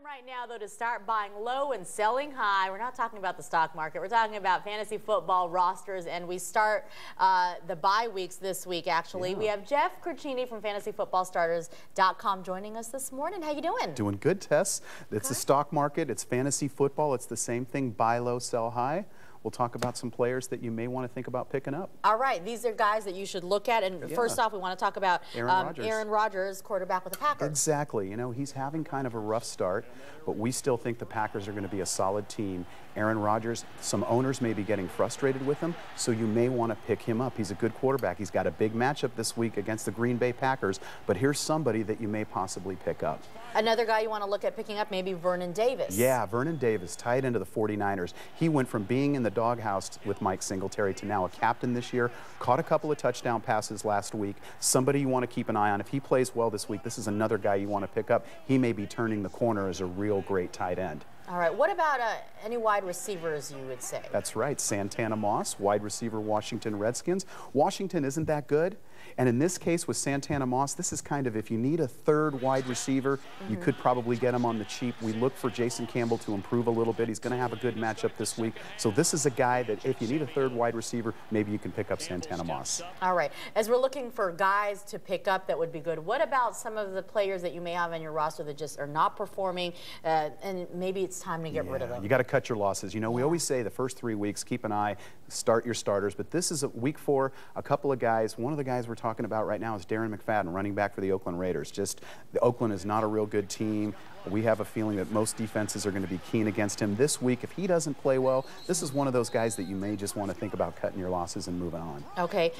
Time right now, though, to start buying low and selling high. We're not talking about the stock market. We're talking about fantasy football rosters, and we start the bye weeks this week, actually. Yeah. We have Jeff Cricini from fantasyfootballstarters.com joining us this morning. How you doing? Doing good, Tess. It's the stock market. It's fantasy football. It's the same thing, buy low, sell high. We'll talk about some players that you may want to think about picking up. All right. These are guys that you should look at. And first off, we want to talk about Aaron Rodgers, quarterback with the Packers. Exactly. You know, he's having kind of a rough start, but we still think the Packers are going to be a solid team. Aaron Rodgers, some owners may be getting frustrated with him, so you may want to pick him up. He's a good quarterback. He's got a big matchup this week against the Green Bay Packers, but here's somebody that you may possibly pick up. Another guy you want to look at picking up, maybe Vernon Davis. Yeah, Vernon Davis, tied into the 49ers. He went from being in the doghouse with Mike Singletary to now a captain this year. Caught a couple of touchdown passes last week. Somebody you want to keep an eye on. If he plays well this week, this is another guy you want to pick up. He may be turning the corner as a real great tight end. All right, what about any wide receivers you would say? That's right, Santana Moss, wide receiver, Washington Redskins. Washington isn't that good, and in this case with Santana Moss, this is kind of, if you need a third wide receiver, you could probably get him on the cheap. We look for Jason Campbell to improve a little bit. He's going to have a good matchup this week, so this is a guy that if you need a third wide receiver, maybe you can pick up Santana Moss. All right, as we're looking for guys to pick up that would be good, what about some of the players that you may have on your roster that just are not performing, and maybe it's time to get rid of them? You got to cut your losses. You know, we always say the first 3 weeks, keep an eye, start your starters, but this is week 4, a couple of guys. One of the guys we're talking about right now is Darren McFadden, running back for the Oakland Raiders. Just, the Oakland is not a real good team. We have a feeling that most defenses are going to be keen against him this week. If he doesn't play well, this is one of those guys that you may just want to think about cutting your losses and moving on. Okay.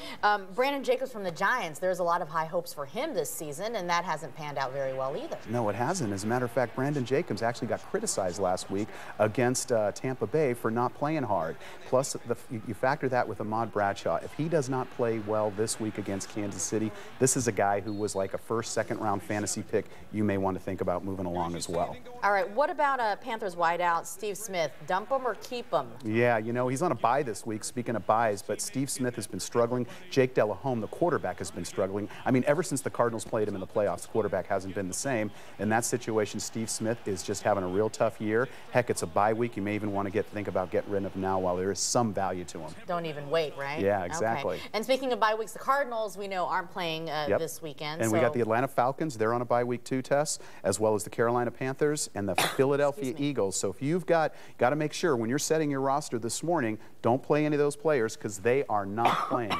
Brandon Jacobs from the Giants, there's a lot of high hopes for him this season, and that hasn't panned out very well either. No, it hasn't. As a matter of fact, Brandon Jacobs actually got criticized last week against Tampa Bay for not playing hard. Plus, you factor that with Ahmad Bradshaw. If he does not play well this week against Kansas City, this is a guy who was like a first, second-round fantasy pick you may want to think about moving along as well. All right, what about Panthers wideout Steve Smith? Dump him or keep him? Yeah, you know, he's on a bye this week, speaking of byes, but Steve Smith has been struggling. Jake Delahome, the quarterback, has been struggling. I mean, ever since the Cardinals played him in the playoffs, the quarterback hasn't been the same. In that situation, Steve Smith is just having a real tough year. Heck, it's a bye week. You may even want to think about getting rid of him now while there is some value to him. Don't even wait, right? Yeah, exactly. Okay. And speaking of bye weeks, the Cardinals, we know, aren't playing this weekend. And we got the Atlanta Falcons. They're on a bye week too, Tess, as well as the Carolina Panthers and the Philadelphia Eagles. So if you've got to make sure when you're setting your roster this morning, don't play any of those players because they are not playing.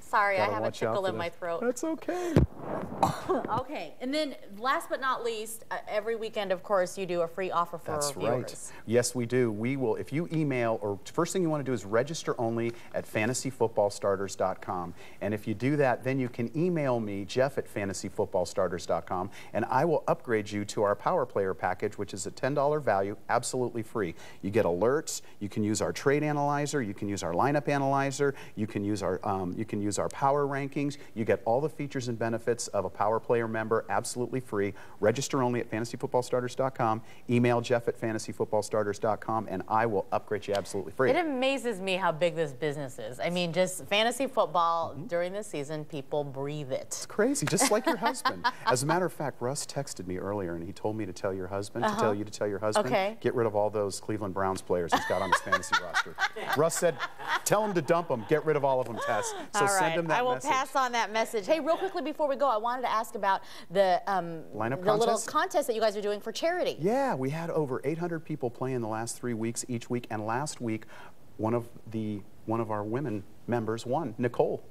Sorry, I have a tickle in my throat. That's okay. Okay, and then last but not least, every weekend, of course, you do a free offer for our viewers. That's right. Yes, we do. We will, if you email, or first thing you want to do is register only at fantasyfootballstarters.com. And if you do that, then you can email me, Jeff at fantasyfootballstarters.com, and I will upgrade you to our Power Player package, which is a $10 value, absolutely free. You get alerts, you can use our trade analyzer, you can use our lineup analyzer, you can use our power rankings. You get all the features and benefits of a Power Player member absolutely free. Register only at fantasyfootballstarters.com. Email Jeff at fantasyfootballstarters.com, and I will upgrade you absolutely free. It amazes me how big this business is. I mean, just fantasy football during the season, people breathe it. It's crazy, just like your husband. As a matter of fact, Russ texted me earlier, and he told me to tell your husband, to tell you to tell your husband, get rid of all those Cleveland Browns players he's got on his fantasy roster. Russ said, tell him to dump them, get rid of all of them, Tess. So send him that I will message. pass on that message. Hey, real quickly before we go, I wanted to ask about the little contest that you guys are doing for charity. Yeah, we had over 800 people play in the last 3 weeks each week, and last week one of our women members won, Nicole.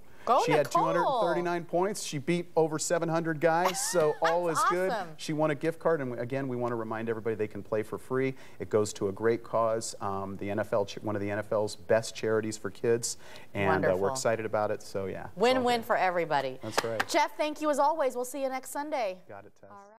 She had 239 points. She beat over 700 guys, so all is good. She won a gift card, and again, we want to remind everybody they can play for free. It goes to a great cause, the NFL, one of the NFL's best charities for kids, and we're excited about it. So yeah, win-win for everybody. That's right. Jeff, thank you as always. We'll see you next Sunday. Got it, Tess.